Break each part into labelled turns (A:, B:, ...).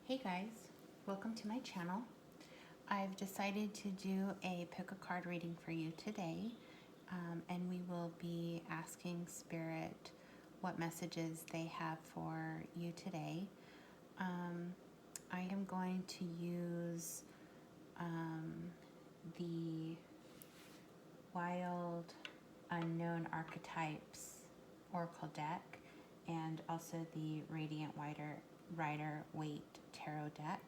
A: Hey guys, welcome to my channel. I've decided to do a pick a card reading for you today, and we will be asking Spirit what messages they have for you today. I am going to use the Wild Unknown Archetypes Oracle deck and also the Radiant Rider-Waite Tarot deck.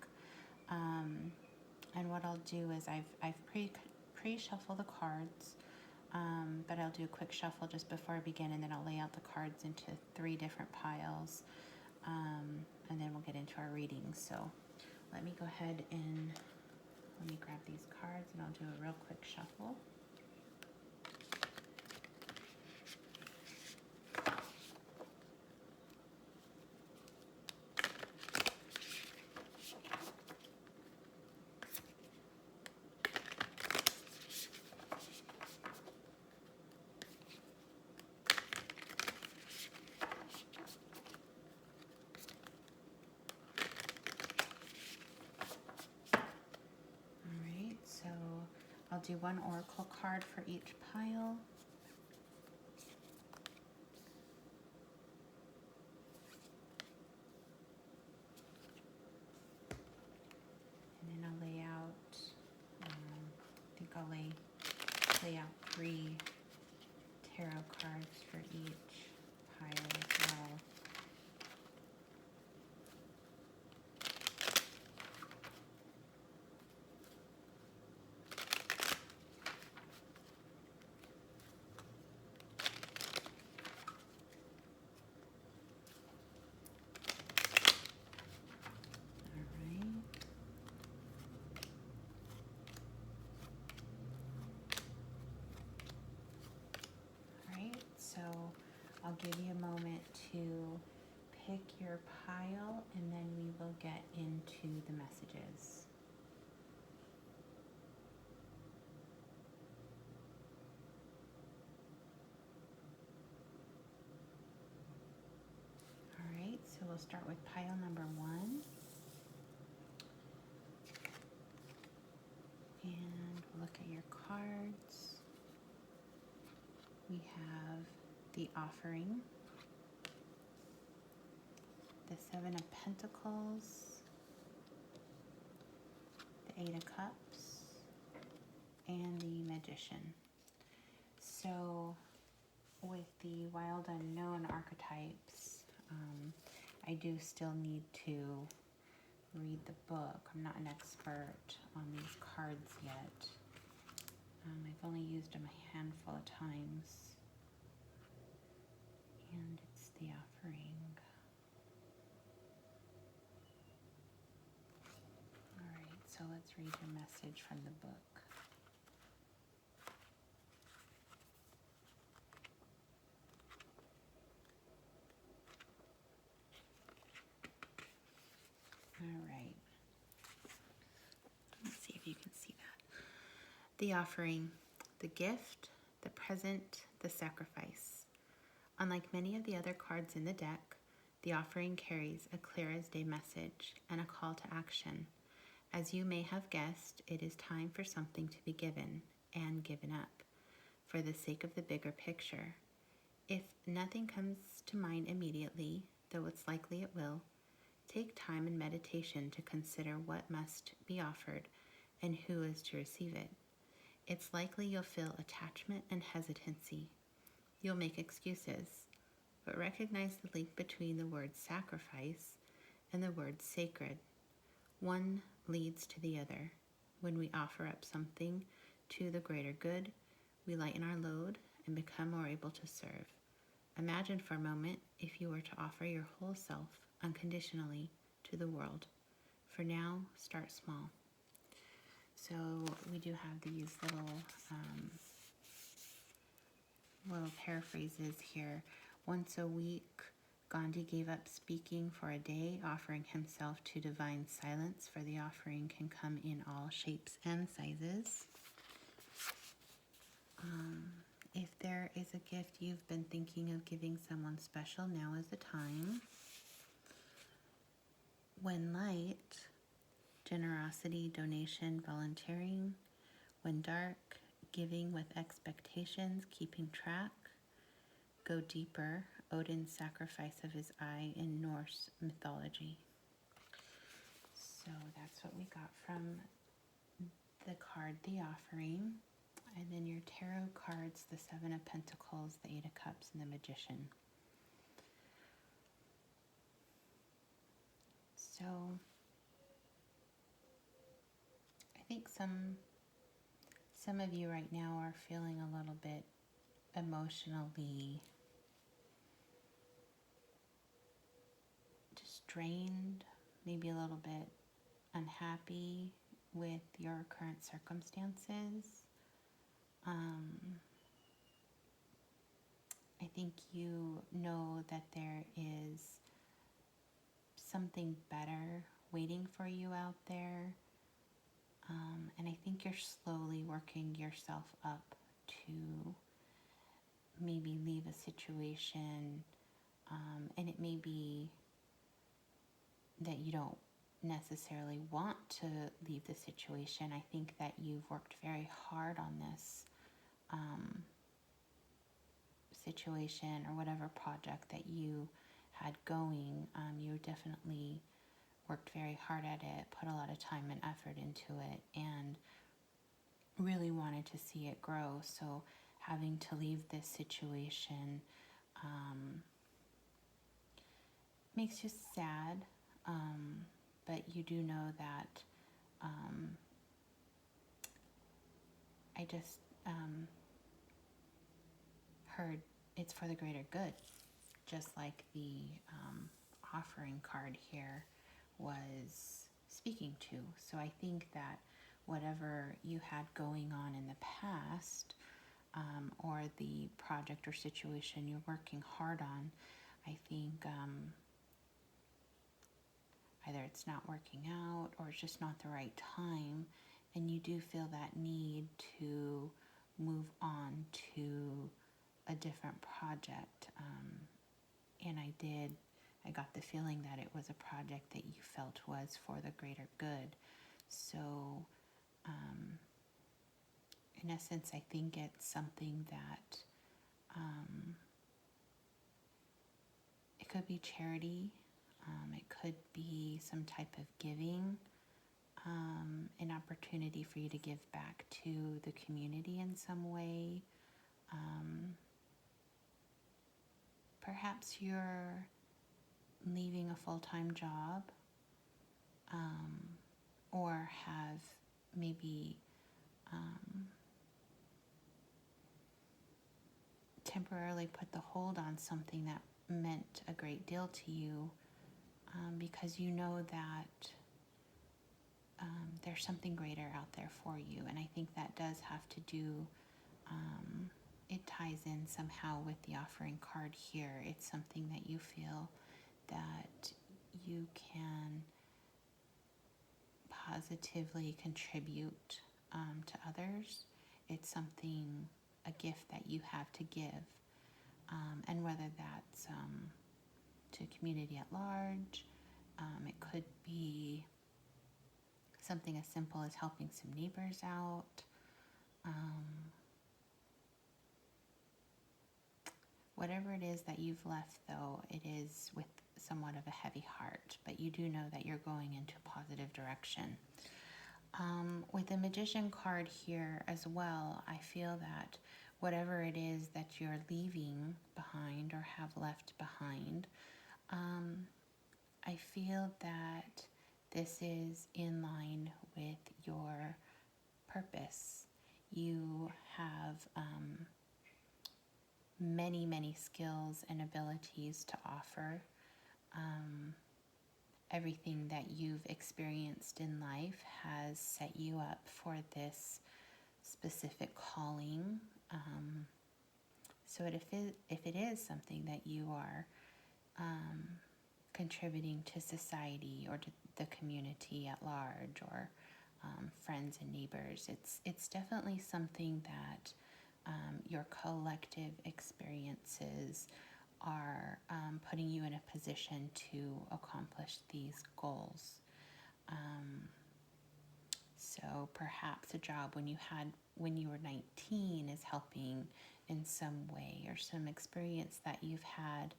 A: And what I'll do is I've pre-shuffled the cards, but I'll do a quick shuffle just before I begin, and then I'll lay out the cards into 3 different piles, and then we'll get into our readings. So let me go ahead and let me grab these cards, and I'll do a real quick shuffle. So I'll do 1 oracle card for each pile. And then I'll lay out, I think I'll lay out 3 tarot cards for each pile as well. So I'll give you a moment to pick your pile, and then we will get into the messages. All right, so we'll start with pile number 1. And we'll look at your cards. We have the Offering, the 7 of Pentacles, the 8 of Cups, and the Magician. So with the Wild Unknown Archetypes, I do still need to read the book. I'm not an expert on these cards yet. I've only used them a handful of times. And it's the Offering. Alright, so let's read your message from the book. Alright. Let's see if you can see that. The Offering, the gift, the present, the sacrifice. Unlike many of the other cards in the deck, the Offering carries a clear-as-day message and a call to action. As you may have guessed, it is time for something to be given and given up, for the sake of the bigger picture. If nothing comes to mind immediately, though it's likely it will, take time and meditation to consider what must be offered and who is to receive it. It's likely you'll feel attachment and hesitancy. You'll make excuses, but recognize the link between the word sacrifice and the word sacred. One leads to the other. When we offer up something to the greater good, we lighten our load and become more able to serve. Imagine for a moment if you were to offer your whole self unconditionally to the world. For now, start small. So we do have these little paraphrases here. Once a week, Gandhi gave up speaking for a day, offering himself to divine silence, for the offering can come in all shapes and sizes. If there is a gift you've been thinking of giving someone special, now is the time. When light, generosity, donation, volunteering. When dark, giving with expectations, keeping track. Go deeper, Odin's sacrifice of his eye in Norse mythology. So that's what we got from the card, the offering. And then your tarot cards, the Seven of Pentacles, the Eight of Cups, and the Magician. So I think some of you right now are feeling a little bit emotionally just drained, maybe a little bit unhappy with your current circumstances. I think you know that there is something better waiting for you out there. And I think you're slowly working yourself up to maybe leave a situation. And it may be that you don't necessarily want to leave the situation. I think that you've worked very hard on this situation or whatever project that you had going. You definitely worked very hard at it, put a lot of time and effort into it, and really wanted to see it grow. So having to leave this situation makes you sad, but you do know that I just heard it's for the greater good, just like the offering card here was speaking to. So I think that whatever you had going on in the past, or the project or situation you're working hard on, I think either it's not working out or it's just not the right time, and you do feel that need to move on to a different project. And I got the feeling that it was a project that you felt was for the greater good. So, in essence, I think it's something that it could be charity, it could be some type of giving, an opportunity for you to give back to the community in some way. Perhaps you're leaving a full-time job, or have maybe temporarily put the hold on something that meant a great deal to you, because you know that there's something greater out there for you. And I think that does have to do, it ties in somehow with the offering card here. It's something that you feel that you can positively contribute to others. It's something, a gift that you have to give. And whether that's to community at large, it could be something as simple as helping some neighbors out. Whatever it is that you've left, though, it is with somewhat of a heavy heart, but you do know that you're going into a positive direction. With the Magician card here as well, I feel that whatever it is that you're leaving behind or have left behind, I feel that this is in line with your purpose. You have many, many skills and abilities to offer. Everything that you've experienced in life has set you up for this specific calling. So if it is something that you are contributing to society or to the community at large, or friends and neighbors, it's definitely something that your collective experiences are putting you in a position to accomplish these goals. So perhaps a job when you were 19 is helping in some way, or some experience that you've had,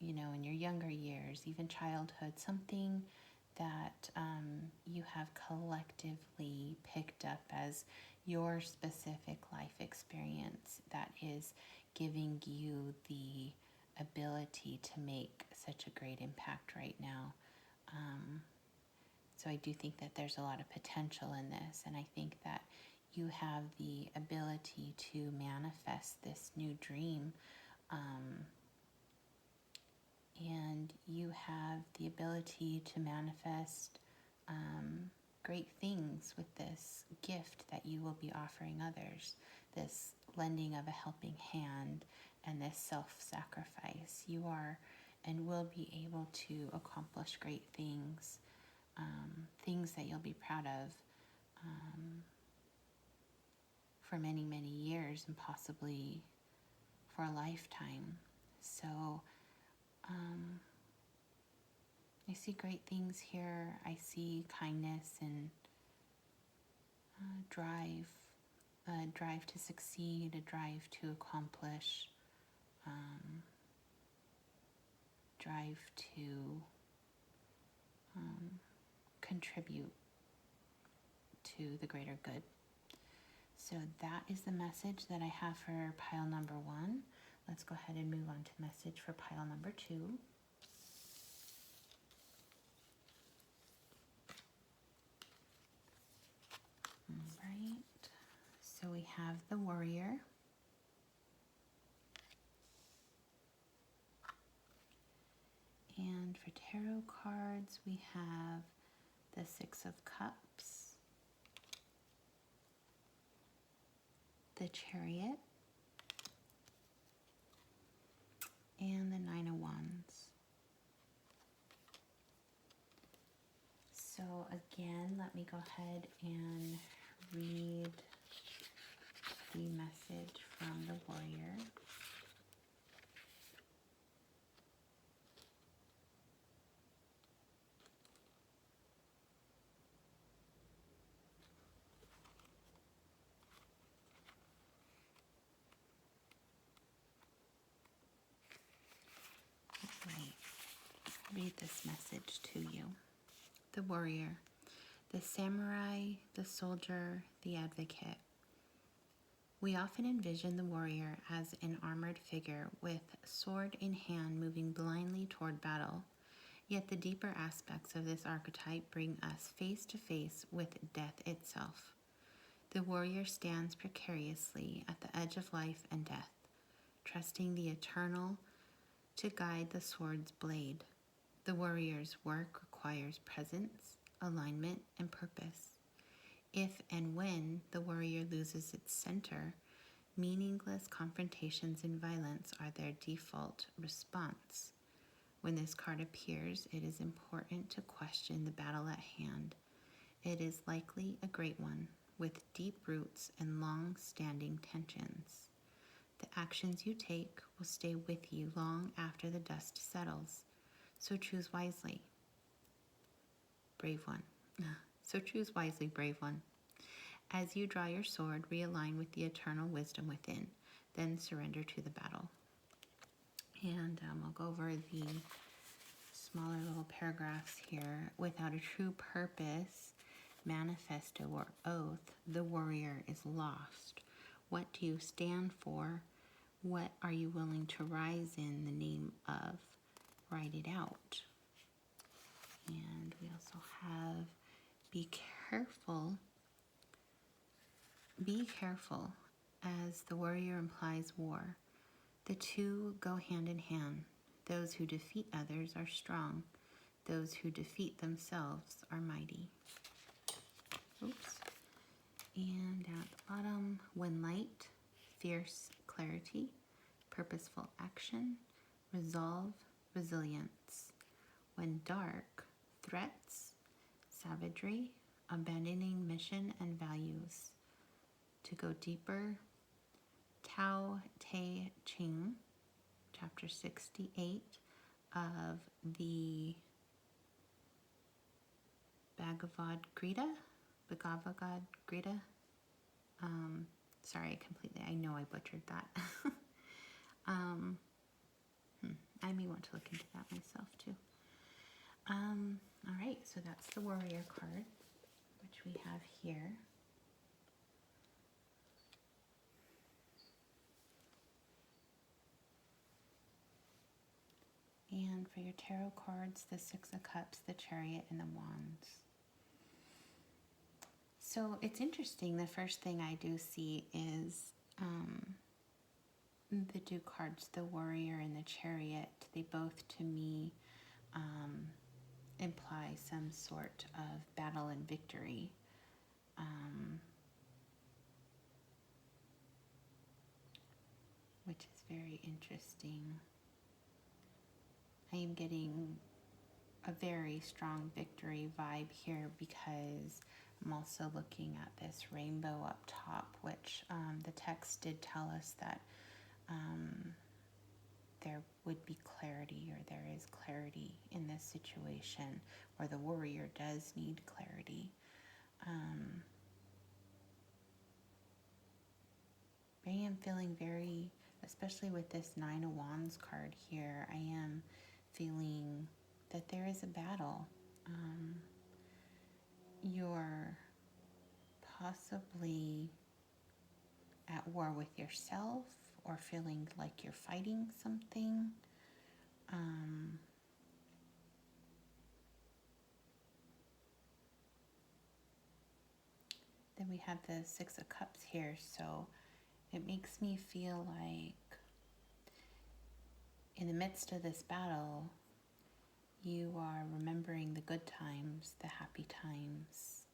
A: in your younger years, even childhood, something that you have collectively picked up as your specific life experience that is giving you the ability to make such a great impact right now. So I do think that there's a lot of potential in this, and I think that you have the ability to manifest this new dream, and you have the ability to manifest great things with this gift that you will be offering others, this lending of a helping hand and this self-sacrifice. You are and will be able to accomplish great things, things that you'll be proud of for many, many years, and possibly for a lifetime. So I see great things here. I see kindness and drive, a drive to succeed, a drive to accomplish, drive to contribute to the greater good. So that is the message that I have for pile number 1. Let's go ahead and move on to the message for pile number 2. All right, so we have the Warrior. And for tarot cards, we have the Six of Cups, the Chariot, and the Nine of Wands. So again, let me go ahead and read the message from the Warrior. Right. Read this message to you. The Warrior, the samurai, the soldier, the advocate. We often envision the warrior as an armored figure with sword in hand moving blindly toward battle. Yet the deeper aspects of this archetype bring us face to face with death itself. The warrior stands precariously at the edge of life and death, trusting the eternal to guide the sword's blade. The warrior's work requires presence, alignment, and purpose. If and when the warrior loses its center, meaningless confrontations and violence are their default response. When this card appears, it is important to question the battle at hand. It is likely a great one, with deep roots and long-standing tensions. The actions you take will stay with you long after the dust settles, so choose wisely. Brave one. So choose wisely, brave one. As you draw your sword, realign with the eternal wisdom within, then surrender to the battle. And I'll go over the smaller little paragraphs here. Without a true purpose, manifesto, or oath, the warrior is lost. What do you stand for? What are you willing to rise in the name of? Write it out. And we also have be careful. Be careful, as the warrior implies war. The two go hand in hand. Those who defeat others are strong. Those who defeat themselves are mighty. Oops. And at the bottom, when light, fierce clarity, purposeful action, resolve, resilience. When dark, threats, savagery, abandoning mission and values. To go deeper, Tao Te Ching, chapter 68 of the Bhagavad Gita. Sorry, I know I butchered that. I may want to look into that myself too. All right, so that's the warrior card, which we have here. And for your tarot cards, the Six of Cups, the Chariot, and the Wands. So it's interesting. The first thing I do see is the two cards, the Warrior and the Chariot. They both, to me, imply some sort of battle and victory. Which is very interesting. I am getting a very strong victory vibe here because I'm also looking at this rainbow up top, which the text did tell us that there would be clarity, or there is clarity in this situation, or the warrior does need clarity. I am feeling very, especially with this Nine of Wands card here, I am feeling that there is a battle. You're possibly at war with yourself, or feeling like you're fighting something. Then we have the Six of Cups here, so it makes me feel like in the midst of this battle, you are remembering the good times, the happy times,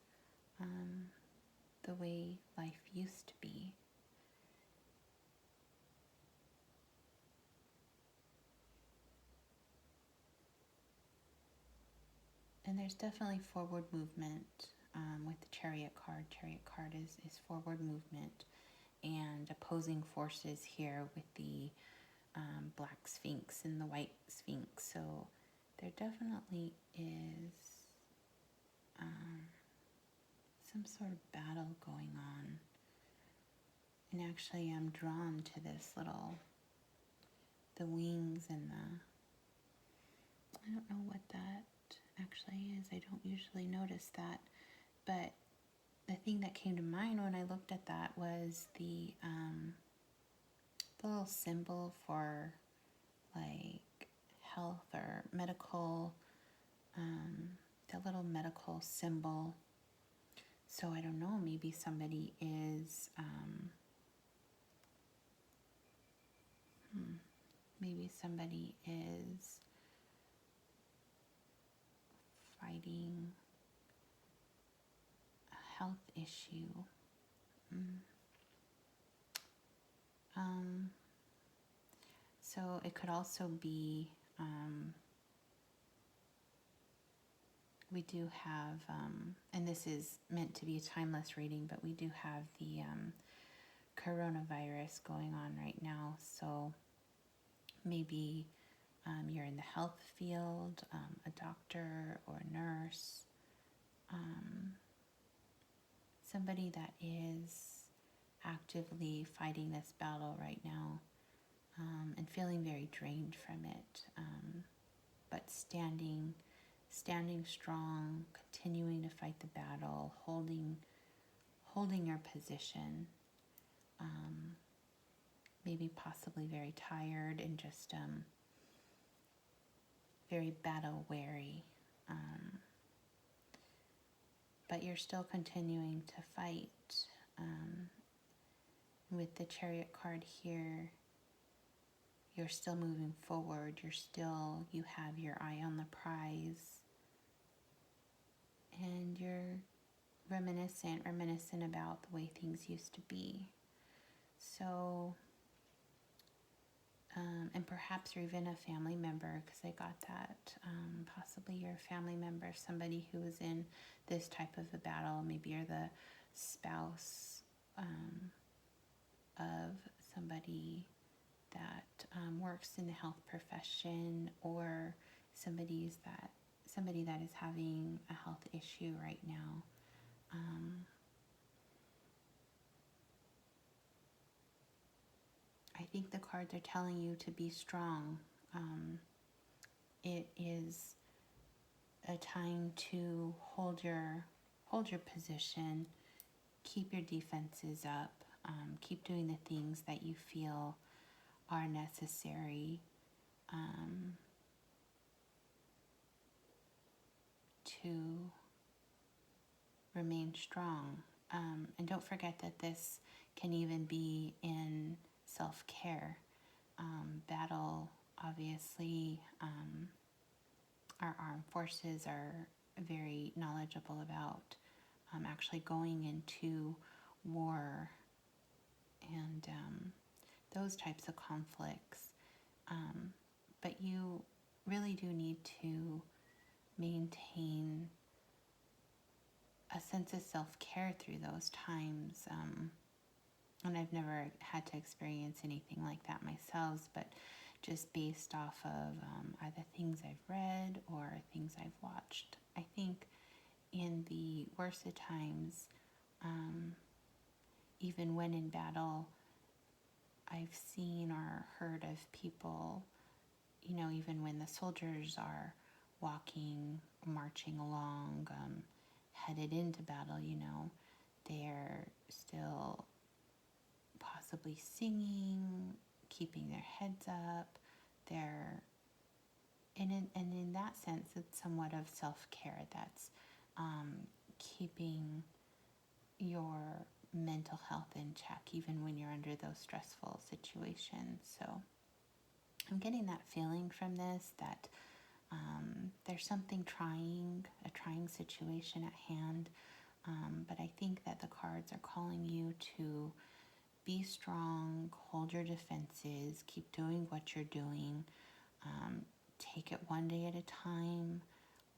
A: the way life used to be. And there's definitely forward movement with the Chariot card. Chariot card is forward movement and opposing forces here with the Black Sphinx and the White Sphinx. So there definitely is some sort of battle going on. And actually I'm drawn to this little, the wings and I don't know what that actually is. I don't usually notice that. But the thing that came to mind when I looked at that was the little symbol for like health or medical, the little medical symbol. So I don't know, maybe somebody is, fighting a health issue. So it could also be, we do have, and this is meant to be a timeless reading, but we do have the coronavirus going on right now. So maybe you're in the health field, a doctor or a nurse, somebody that is actively fighting this battle right now, and feeling very drained from it, but standing strong, continuing to fight the battle, holding your position, maybe possibly very tired and just very battle weary, but you're still continuing to fight. With the Chariot card here, you're still moving forward. You have your eye on the prize, and you're reminiscent about the way things used to be. So, and perhaps you're even a family member, because I got that, possibly you're a family member, somebody who is in this type of a battle. Maybe you're the spouse of somebody that works in the health profession, or somebody that is having a health issue right now. I think the cards are telling you to be strong. It is a time to hold your position, keep your defenses up, keep doing the things that you feel are necessary to remain strong. And don't forget that this can even be in self-care. Battle, obviously, our armed forces are very knowledgeable about actually going into war and those types of conflicts. But you really do need to maintain a sense of self-care through those times. And I've never had to experience anything like that myself, but just based off of either things I've read or things I've watched, I think in the worst of times, even when in battle, I've seen or heard of people, even when the soldiers are walking, marching along, headed into battle, they're still possibly singing, keeping their heads up. And in that sense, it's somewhat of self-care. That's keeping your mental health in check, even when you're under those stressful situations. So I'm getting that feeling from this, that there's something a trying situation at hand. But I think that the cards are calling you to be strong, hold your defenses, keep doing what you're doing, take it one day at a time,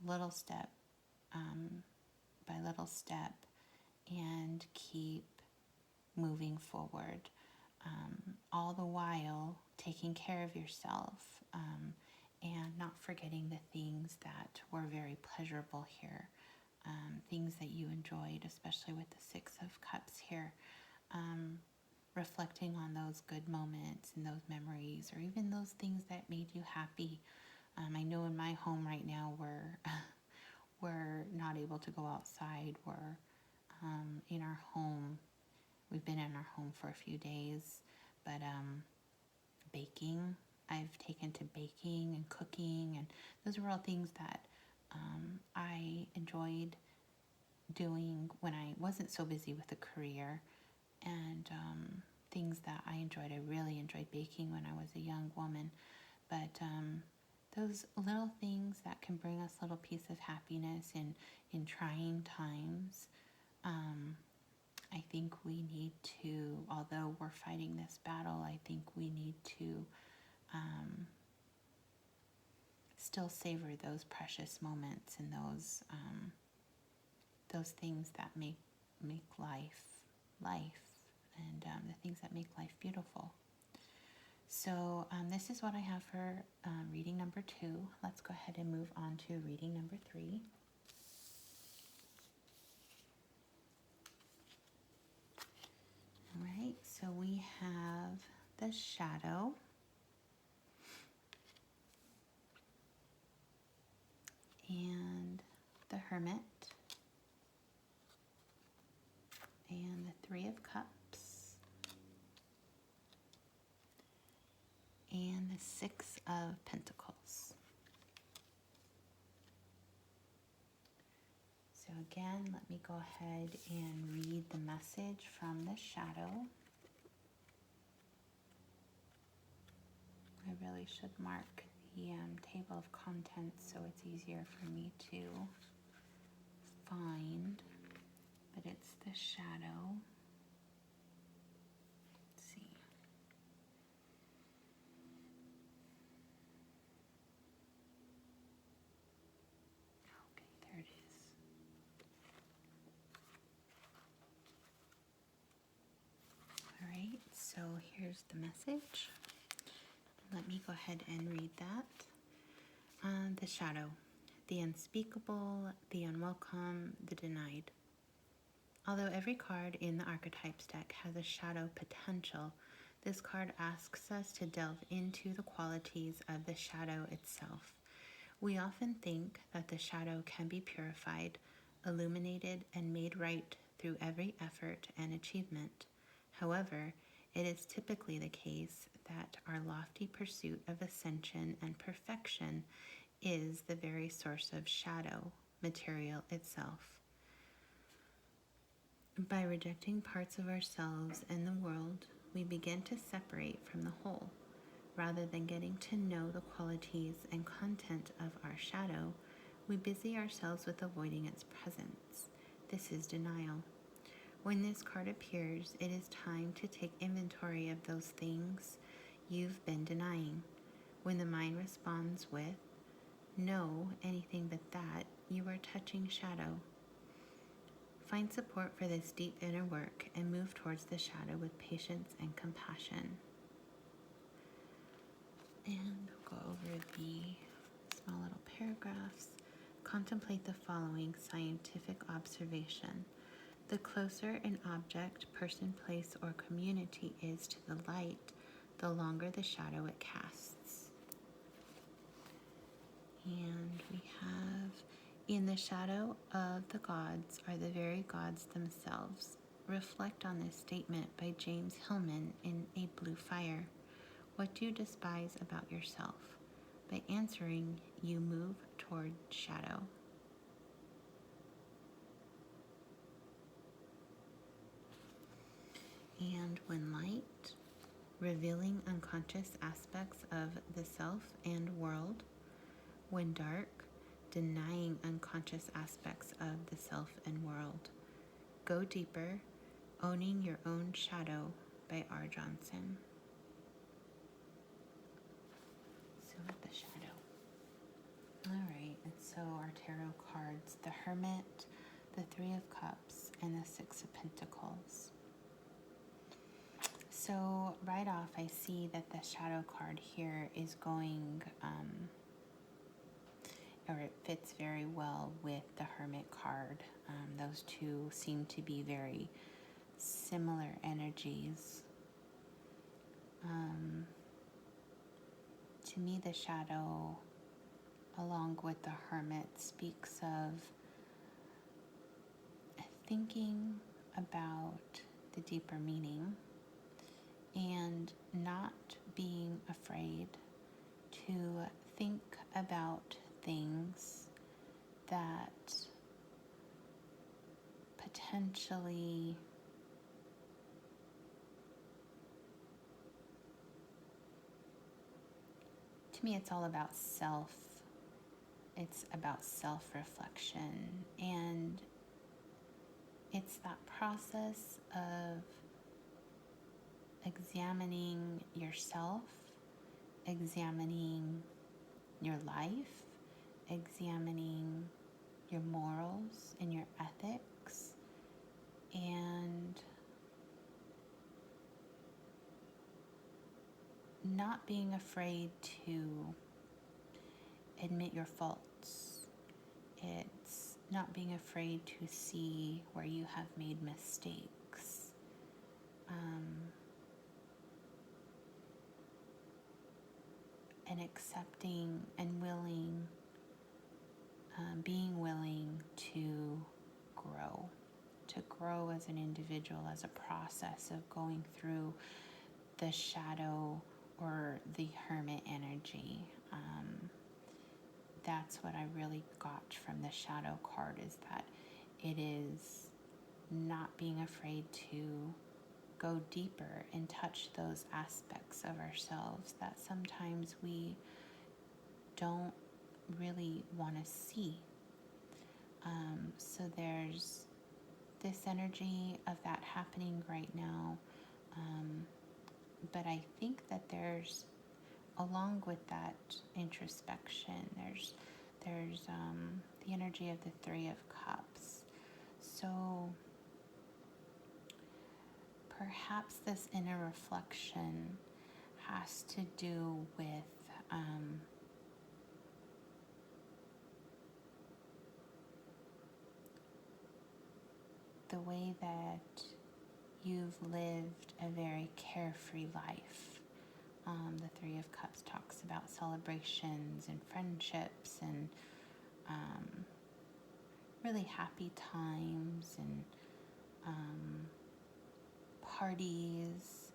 A: little step by little step, and keep moving forward. All the while taking care of yourself and not forgetting the things that were very pleasurable here, things that you enjoyed, especially with the Six of Cups here. Reflecting on those good moments and those memories, or even those things that made you happy. I know in my home right now we're not able to go outside. We're in our home. We've been in our home for a few days, but baking. I've taken to baking and cooking, and those were all things that I enjoyed doing when I wasn't so busy with a career, and things that I enjoyed. I really enjoyed baking when I was a young woman, but those little things that can bring us little piece of happiness in trying times, I think we need to, although we're fighting this battle, I think we need to still savor those precious moments and those things that make life, and the things that make life beautiful. So this is what I have for reading number 2. Let's go ahead and move on to reading number 3. All right, so we have the Shadow, and the Hermit, and the Three of Cups, and the Six of Pentacles. So again, let me go ahead and read the message from the Shadow. I really should mark the table of contents so it's easier for me to find, but it's the Shadow. Let's see. Okay, there it is. All right, so here's the message. Let me go ahead and read that. The shadow, the unspeakable, the unwelcome, the denied. Although every card in the Archetypes deck has a shadow potential, this card asks us to delve into the qualities of the shadow itself. We often think that the shadow can be purified, illuminated, and made right through every effort and achievement. However, it is typically the case that our lofty pursuit of ascension and perfection is the very source of shadow material itself. By rejecting parts of ourselves and the world, we begin to separate from the whole. Rather than getting to know the qualities and content of our shadow, we busy ourselves with avoiding its presence. This is denial. When this card appears, it is time to take inventory of those things you've been denying. When the mind responds with, "No, anything but that," you are touching shadow. Find support for this deep inner work and move towards the shadow with patience and compassion. And we'll go over the small little paragraphs. Contemplate the following scientific observation. The closer an object, person, place, or community is to the light, the longer the shadow it casts. And we have, in the shadow of the gods are the very gods themselves. Reflect on this statement by James Hillman in A Blue Fire. What do you despise about yourself? By answering, you move toward shadow. And when light, revealing unconscious aspects of the self and world. When dark, denying unconscious aspects of the self and world. Go deeper, owning your own shadow by R. Johnson. So with the shadow. Alright, and so our tarot cards, the Hermit, the Three of Cups, and the Six of Pentacles. So right off, I see that the shadow card here is going, or it fits very well with the Hermit card. Those two seem to be very similar energies. To me, the shadow, along with the Hermit, speaks of thinking about the deeper meaning and not being afraid to think about things that potentially to me it's all about self. It's about self-reflection, and it's that process of examining yourself, examining your life, examining your morals and your ethics, and not being afraid to admit your faults. It's not being afraid to see where you have made mistakes. And accepting and willing, being willing to grow as an individual, as a process of going through the shadow or the Hermit energy. That's what I really got from the shadow card, is that it is not being afraid to go deeper and touch those aspects of ourselves that sometimes we don't really want to see. So there's this energy of that happening right now. But I think that there's, along with that introspection, there's the energy of the Three of Cups. So perhaps this inner reflection has to do with the way that you've lived a very carefree life. The Three of Cups talks about celebrations and friendships and really happy times and parties.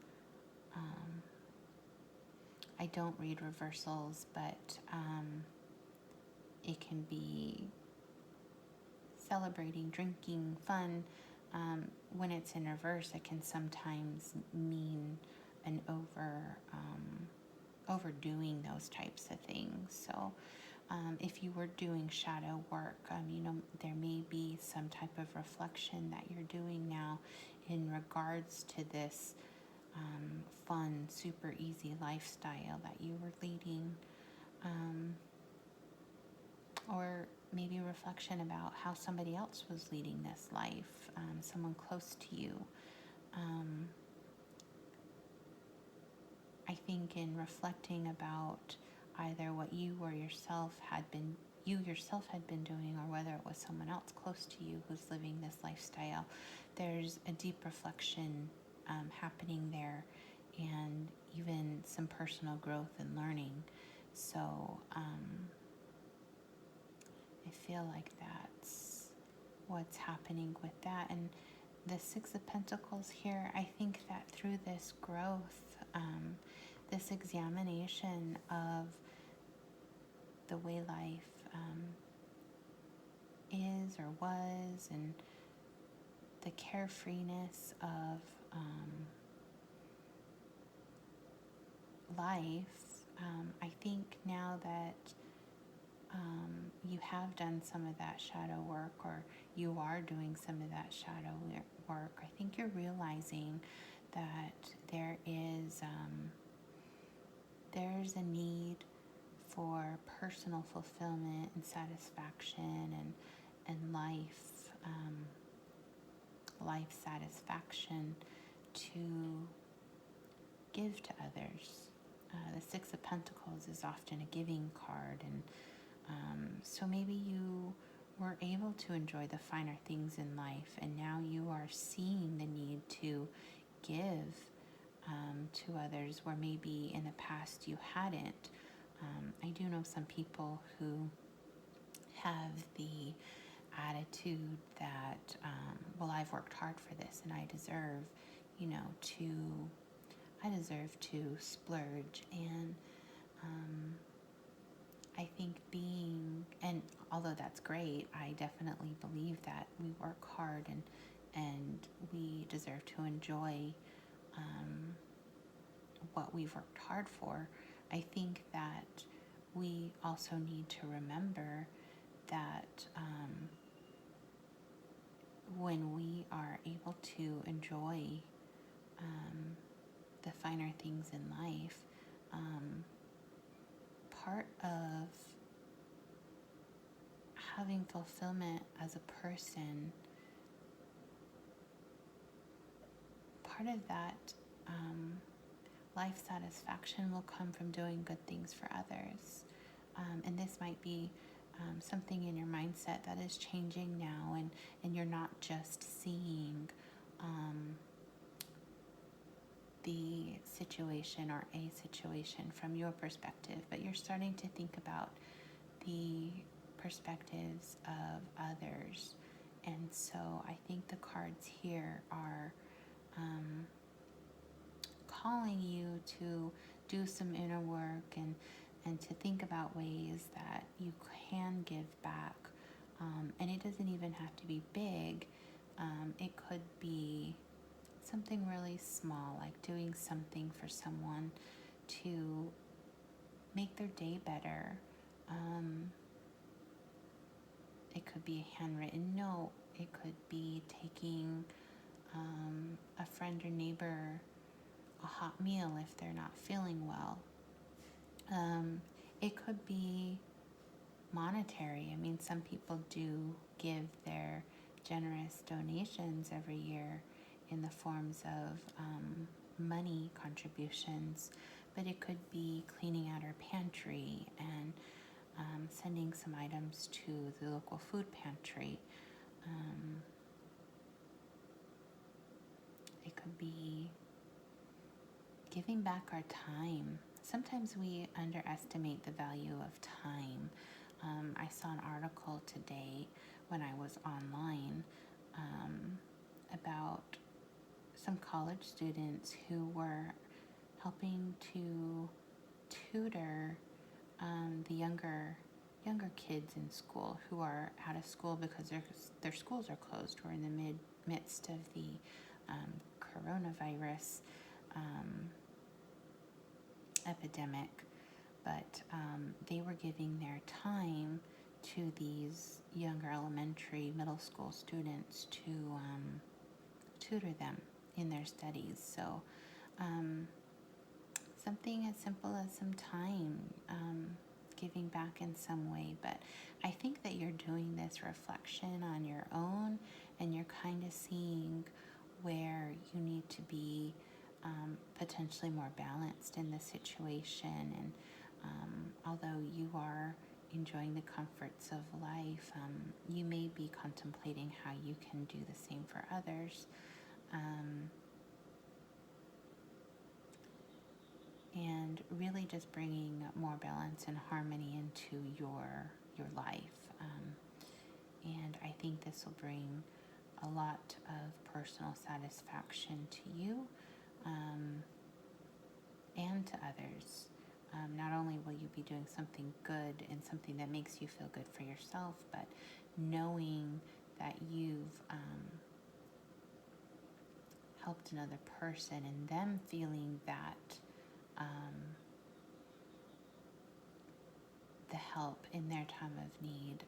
A: I don't read reversals, but it can be celebrating, drinking, fun. When it's in reverse, it can sometimes mean an overdoing those types of things. So if you were doing shadow work, there may be some type of reflection that you're doing now in regards to this fun, super easy lifestyle that you were leading. Or maybe a reflection about how somebody else was leading this life, someone close to you. I think in reflecting about either what you yourself had been doing, or whether it was someone else close to you who's living this lifestyle, there's a deep reflection happening there, and even some personal growth and learning. So I feel like that's what's happening with that. And the Six of Pentacles here, I think that through this growth, this examination of the way life is or was, and the carefreeness of life, I think now that you have done some of that shadow work, or you are doing some of that shadow work, I think you're realizing that there's a need for personal fulfillment and satisfaction and life satisfaction to give to others. The Six of Pentacles is often a giving card, and so maybe you were able to enjoy the finer things in life, and now you are seeing the need to give to others where maybe in the past you hadn't. I do know some people who have the attitude that, I've worked hard for this and I deserve, to splurge. And I think and although that's great, I definitely believe that we work hard and we deserve to enjoy what we've worked hard for. I think that we also need to remember that when we are able to enjoy the finer things in life, part of having fulfillment as a person, part of that life satisfaction will come from doing good things for others. And this might be something in your mindset that is changing now, and you're not just seeing the situation or a situation from your perspective, but you're starting to think about the perspectives of others. And so I think the cards here are calling you to do some inner work and to think about ways that you can give back. And it doesn't even have to be big. It could be something really small, like doing something for someone to make their day better. It could be a handwritten note. It could be taking a friend or neighbor a hot meal if they're not feeling well. It could be monetary. I mean, some people do give their generous donations every year in the forms of money contributions, but it could be cleaning out our pantry and sending some items to the local food pantry. It could be giving back our time. Sometimes we underestimate the value of time. I saw an article today when I was online about some college students who were helping to tutor the younger kids in school who are out of school because their schools are closed. We're in the midst of the coronavirus epidemic, but they were giving their time to these younger elementary, middle school students to tutor them in their studies. So something as simple as some time, giving back in some way. But I think that you're doing this reflection on your own, and you're kind of seeing where you need to be potentially more balanced in the situation. And although you are enjoying the comforts of life, you may be contemplating how you can do the same for others. And really just bringing more balance and harmony into your life. And I think this will bring a lot of personal satisfaction to you and to others. Not only will you be doing something good and something that makes you feel good for yourself, but knowing that you've helped another person and them feeling that the help in their time of need.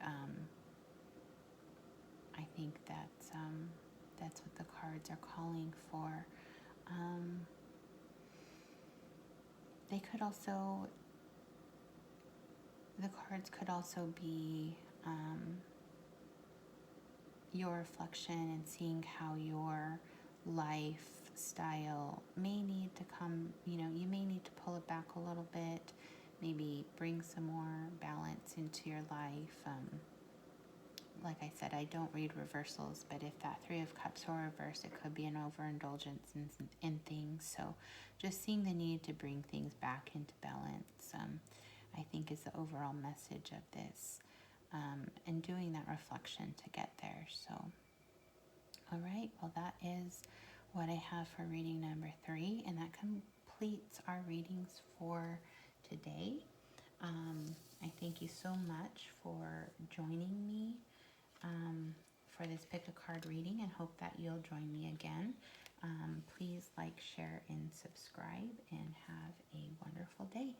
A: I think that's what the cards are calling for. The cards could also be your reflection and seeing how your lifestyle may need to come, you may need to pull it back a little bit, maybe bring some more balance into your life. Like I said, I don't read reversals, but if that Three of Cups were reversed, it could be an overindulgence in things. So just seeing the need to bring things back into balance, I think is the overall message of this, and doing that reflection to get there. So, all right, well, that is what I have for reading number 3, and that completes our readings for today. I thank you so much for joining me for this pick a card reading, and hope that you'll join me again. Please like, share, and subscribe, and have a wonderful day.